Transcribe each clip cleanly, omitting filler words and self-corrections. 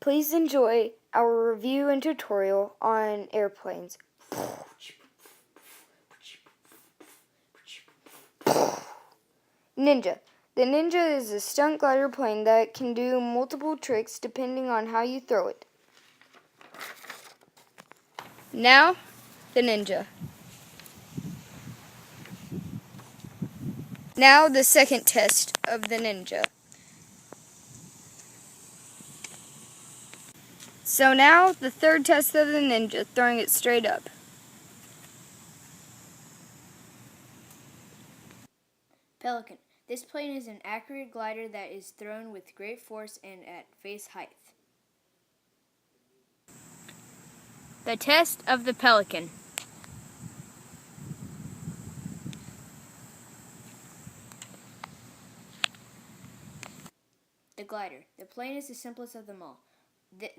Please enjoy our review and tutorial on airplanes. Ninja. The Ninja is a stunt glider plane that can do multiple tricks depending on how you throw it. Now, the Ninja. Now the second test of the Ninja. So now the third test of the Ninja, throwing it straight up. Pelican. This plane is an accurate glider that is thrown with great force and at face height. The test of the Pelican. The glider. The plane is the simplest of them all.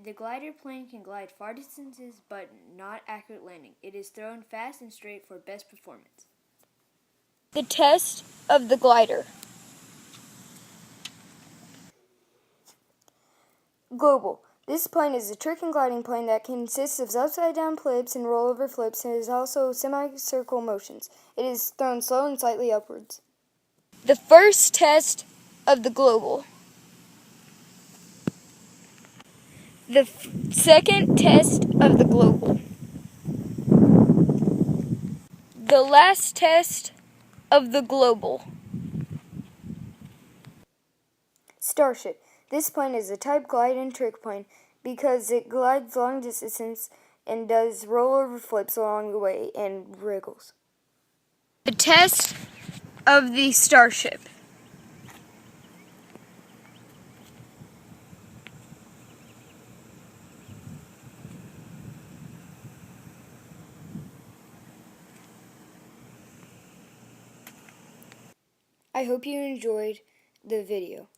The glider plane can glide far distances but not accurate landing. It is thrown fast and straight for best performance. The test of the glider. Global. This plane is a trick and gliding plane that consists of upside-down flips and rollover flips and is also semicircle motions. It is thrown slow and slightly upwards. The first test of the Global. The second test of the Global. The last test of the Global. Starship. This plane is a type glide and trick plane because it glides long distances and does rollover flips along the way and wriggles. The test of the Starship. I hope you enjoyed the video.